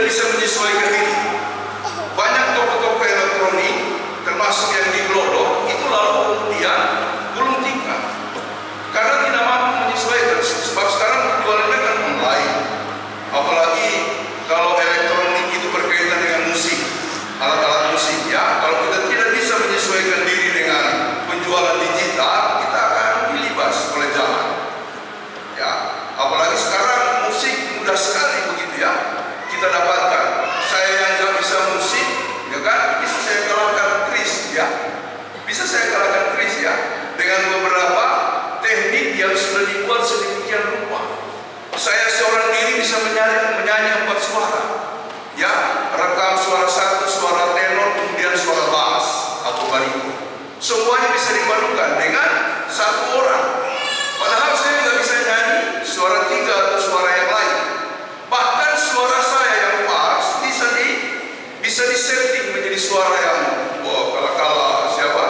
tidak bisa menyesuaikan diri. Banyak toko-toko elektronik, termasuk yang di Glodok, itu lalu kemudian gulung tikar karena tidak mampu menyesuaikan. Sebab sekarang penjualannya kan online, apalagi kalau elektronik itu berkaitan dengan musik, alat-alat musik ya. Kalau kita tidak bisa menyesuaikan diri dengan penjualan digital, kita akan dilibas oleh zaman ya. Apalagi sekarang musik mudah sekali begitu ya kita dapatkan. Saya yang nggak bisa musik ya kan, bisa saya kalahkan Chris ya, bisa saya kalahkan Chris ya dengan beberapa teknik yang sudah dibuat sedemikian rupa. Saya seorang diri bisa menyanyi 4 suara ya, rekam suara 1, suara tenor, kemudian suara bass atau bariton, semuanya bisa dipadukan dengan 1 orang. Padahal saya nggak bisa nyanyi suara 3 atau suara yang lain. Bahkan suara saya yang bass bisa disetting menjadi suara yang kala siapa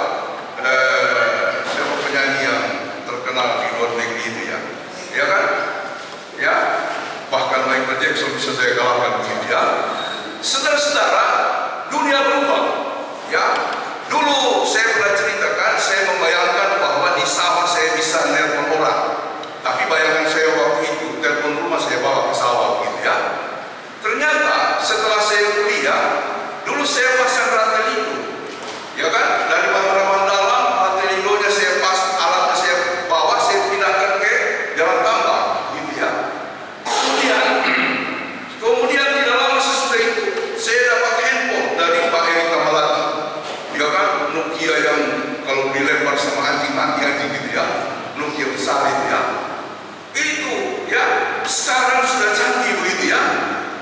penyanyi yang terkenal di luar negeri itu ya kan ya, bahkan Michael Jackson bisa saya kalahkan begitu ya. Saudara-saudara, dunia berubah ya. Dulu saya pernah ceritakan, saya membayangkan bahwa di sawah saya bisa nelpon orang, tapi bayangan saya waktu itu telepon rumah saya bawa ke sawah gitu ya. Ternyata setelah saya kuliah, dulu saya pasang ratelindo ya kan, dari Matraman Dalam ratelindo-nya saya pas, alatnya saya bawa, saya pindahkan ke Jalan Tambak gitu ya. Kemudian tidak lama sesudah itu saya dapat handphone dari Pak Eri Tamalati ya kan, Nokia yang kalau dilempar sama anjing gitu ya, Nokia besar itu ya. Itu ya sekarang sudah canggih begitu ya,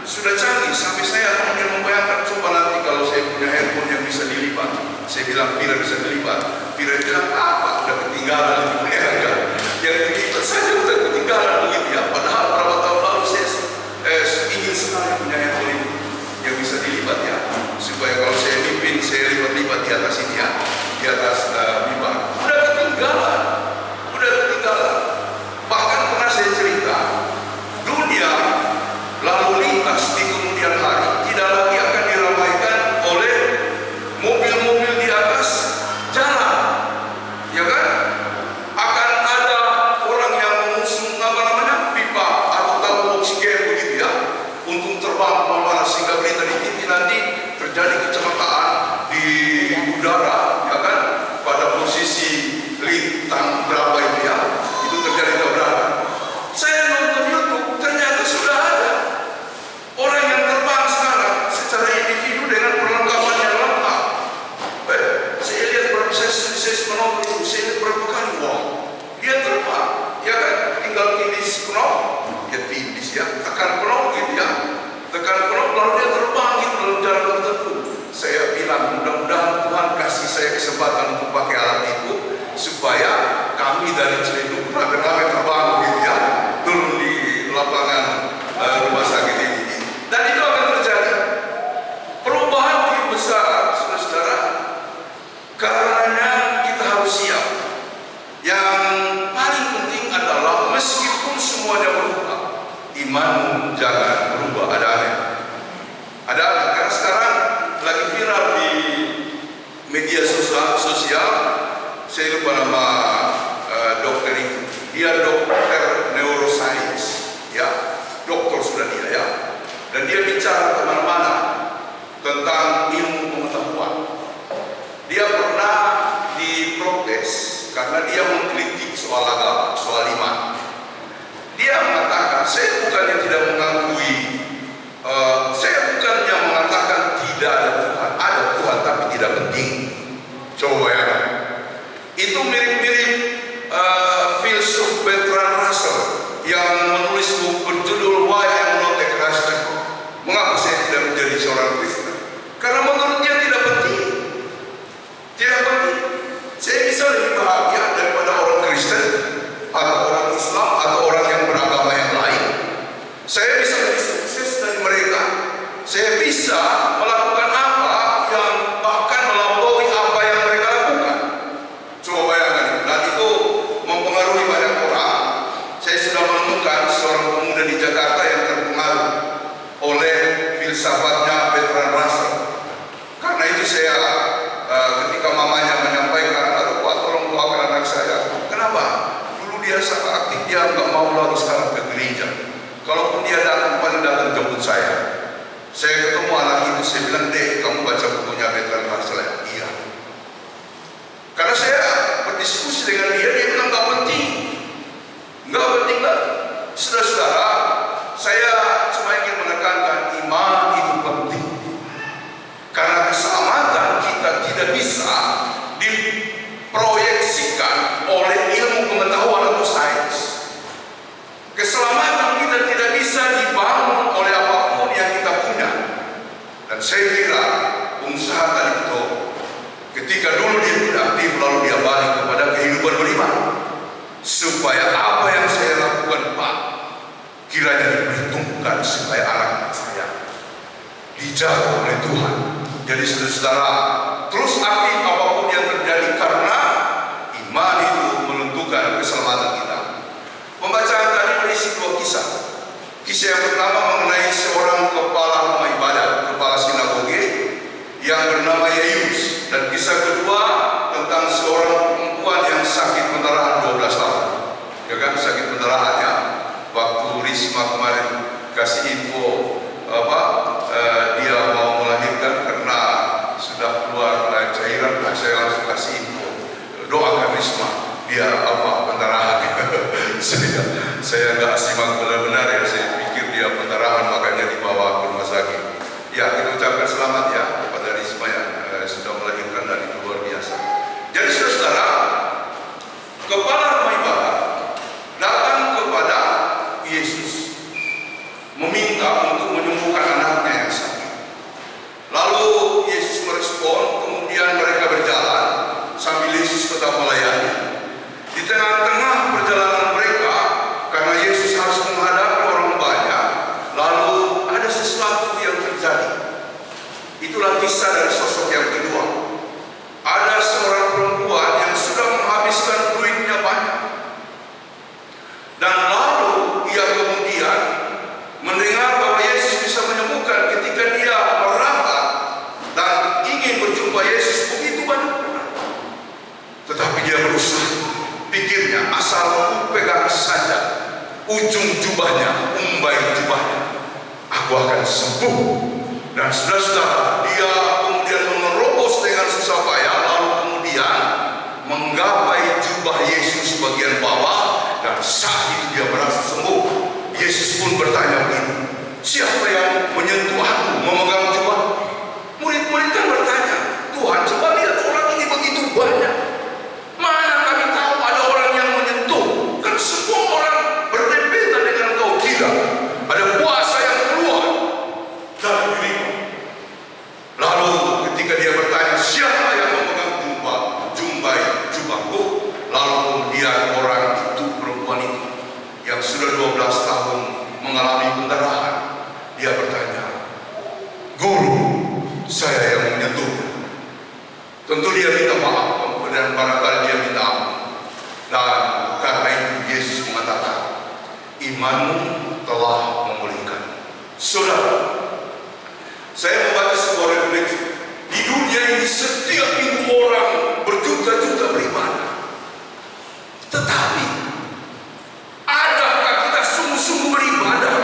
sudah canggih sampai saya kemudian membayangkan, coba nanti kalau saya punya handphone yang bisa dilipat. Saya bilang Pira bisa dilipat, Pira bilang apa, udah ketinggalan itu ya, yang dilipat saja udah ketinggalan begitu ya. Padahal berapa tahun lalu saya ingin sekali punya handphone ini yang bisa dilipat ya, supaya kalau saya mimpin saya lipat-lipat di atas ini ya, di atas mimbar. Udah ketinggalan. Bahkan pernah saya cerita, dunia lalu lintas di kemudian hari tidak lagi akan diramaikan oleh mobil-mobil di atas jalan ya kan. Akan ada orang yang mengusung pipa atau tabung oksigen begitu ya, untuk terbang kemana-mana, sehingga berita di TV nanti terjadi kecelakaan di udara ya kan, pada posisi lintang berapa itu ya, itu terjadi tabrakan. Saya nonton YouTube, ternyata sudah ada orang yang terbang sekarang secara individu dengan perlengkapan yang lengkap. Saya lihat berapa, saya menonton itu, saya lihat berapa kali, wah dia terbang ya kan, tinggal tindis knop ya, tindis ya, tekan knop gitu ya, tekan knop lalu dia terbang gitu dalam jarak tertentu. Saya bilang mudah-mudahan Tuhan kasih saya kesempatan untuk pakai alat itu, supaya kami dari Ciledug rame-rame terbang gitu ya, turun di lapangan rumah sakit ini. Dan itu akan terjadi perubahan yang besar, saudara-saudara. Karenanya kita harus siap. Yang paling penting adalah meskipun semuanya berubah, imanmu jangan berubah. Ada karena sekarang lagi viral di media sosial. Saya lupa nama dokter itu. Dia dokter neuroscience ya, dokter sudah dia ya, dan dia bicara kemana-mana tentang ilmu pengetahuan. Dia pernah diprotes karena dia mengkritik soal agama, soal iman. Dia mengatakan, saya bukannya tidak mengakui, saya bukannya mengatakan tidak ada Tuhan, ada Tuhan tapi tidak penting. Coba ya, itu mirip-mirip filsuf Bertrand Russell yang menulis buku berjudul Why I'm Not a Christian. Mengapa saya tidak menjadi seorang Kristen? Karena menurut dia tidak penting. Saya bisa lebih bahagia daripada orang Kristen atau orang Islam atau orang yang beragama yang lain. Saya bisa lebih sukses dari mereka. Saya bisa melakukan apa yang bahkan melampaui apa yang mereka lakukan. Coba bayangkan, dan itu mempengaruhi banyak orang. Saya sudah menemukan seorang pemuda di Jakarta yang terpengaruh oleh filsafatnya Bertrand Russell. Karena itu saya ketika mamanya menyampaikan, "Aduh Pak, tolong doakan anak saya." Kenapa? Dulu dia sangat aktif, dia nggak mau lagi sekarang ke gereja. Kalaupun dia datang, paling datang jemput saya. Saya ketemu anak itu, saya bilang, "Dek, kamu baca bukunya Bertrand Russell ya?" "Iya." Karena saya berdiskusi dengan dia, dia bilang nggak penting lah. Saudara-saudara, saya cuma ingin menekankan iman itu penting. Karena keselamatan kita tidak bisa diproyeksikan oleh ilmu pengetahuan atau sains. Keselamatan kita tidak bisa dibangun oleh apapun yang kita punya. Dan saya kira pengusaha tadi itu, ketika dulu dia tidak aktif, lalu dia balik kepada kehidupan beriman. Supaya apa yang saya lakukan, Pak, kiranya diperhitungkan supaya anak-anak saya dijaga oleh Tuhan. Jadi saudara-saudara, terus aktif apapun yang terjadi, karena iman itu menentukan keselamatan kita. Pembacaan tadi berisi dua kisah. Kisah yang pertama mengenai seorang kepala rumah ibadat, kepala sinagoge yang bernama Yairus, dan kisah kedua tentang seorang perempuan yang sakit pendarahan 12 tahun. Ya kan, sakit pendarahannya. Waktu Risma kemarin kasih info dia mau melahirkan karena sudah keluar cairan, saya langsung kasih info, doakan Risma biar pendarahan. saya nggak simak benar-benar ya, saya pikir dia pendarahan makanya dibawa ke rumah sakit. Ya, kita ucapkan selamat ya kepada Risma yang sudah melahirkan dan itu luar biasa. Jadi saudara, kepala rumah ibadat datang kepada Yesus meminta untuk menyembuhkan anaknya yang sakit. Lalu Yesus merespon, kemudian mereka berjalan sambil Yesus tetap melayani. Di tengah-tengah perjalanan mereka, karena Yesus harus menghadapi orang banyak, lalu ada sesuatu yang terjadi. Itulah kisah dari sosok yang kedua. Ada seorang perempuan yang sudah menghabiskan duitnya banyak, dan lalu ia kemudian mendengar bahwa Yesus bisa menyembuhkan. Ketika dia merapat dan ingin berjumpa Yesus, begitu banyak orang, tetapi dia berusaha. Pikirnya, asal aku pegang saja ujung jubahnya, umbai jubahnya, aku akan sembuh. Dan saudara-saudara, dia kemudian menerobos dengan susah payah, lalu kemudian menggapai jubah Yesus bagian bawah, dan saat itu dia merasa sembuh. Yesus pun bertanya begini, "Siapa yang menyentuh aku, memegang jubah?" Murid-murid kan bertanya, "Tuhan, coba lihat orang ini begitu banyak. Mana kami tahu ada orang yang menyentuh? Kan semua orang berdempetan dengan engkau." Tidak, ada kuasa yang keluar dari dirimu. Lalu ketika dia bertanya, "Siapa yang memegang jubahku?" Lalu kemudian orang itu, perempuan itu yang sudah 12 tahun mengalami pendarahan, dia bertanya, "Guru, saya yang menyentuhnya." Tentu dia minta maaf, dan barangkali dia minta ampun. Dan karena itu Yesus mengatakan, "Imanmu telah memulihkan." Saudara, saya membaca sebuah refleksi. Di dunia ini setiap minggu orang berjuta-juta beribadah. Tetapi adakah kita sungguh-sungguh beribadah?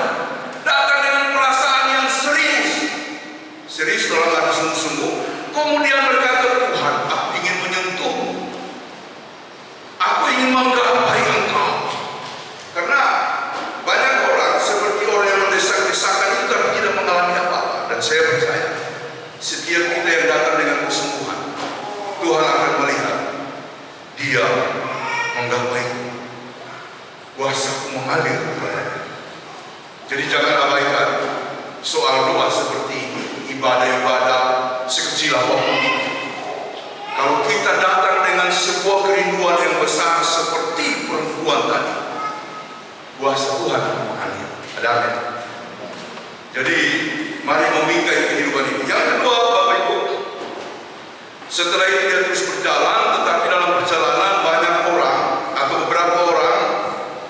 Datang dengan perasaan yang serius. Serius dalam arti sungguh-sungguh. Kemudian berkata, "Tuhan, aku ingin menyentuhmu. Aku ingin menggapai engkau." Karena banyak orang seperti orang yang mendesak-desakan itu tapi tidak mengalami apa-apa. Dan saya percaya setiap kita yang datang dengan kesembuhan, Tuhan akan melihat dia menggapai kuasaku mengalir kepadanya. Jadi jangan abaikan soal doa seperti ini, ibadah-ibadah sekecil apapun itu. Kalau kita datang dengan sebuah kerinduan yang besar seperti perempuan tadi, kuasa Tuhan akan mengalir. Ada amin. Jadi mari membingkai kehidupan ini. Yang kedua, Bapak Ibu, setelah itu dia terus berjalan, tetapi dalam perjalanan banyak orang atau beberapa orang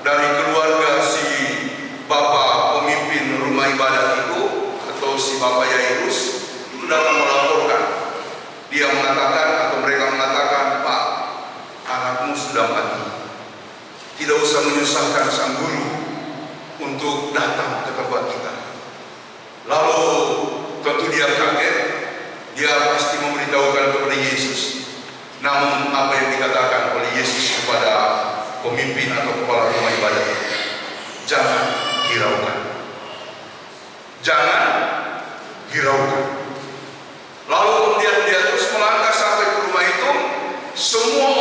dari keluarga si bapak pemimpin rumah ibadat itu, atau si bapak sudah mati. Tidak usah menyusahkan sang guru untuk datang ke tempat kita. Lalu tentu dia kaget, dia pasti memberitahukan kepada Yesus. Namun apa yang dikatakan oleh Yesus kepada pemimpin atau kepala rumah ibadah, jangan hiraukan. Jangan hiraukan. Lalu kemudian dia terus melangkah sampai ke rumah itu. Semua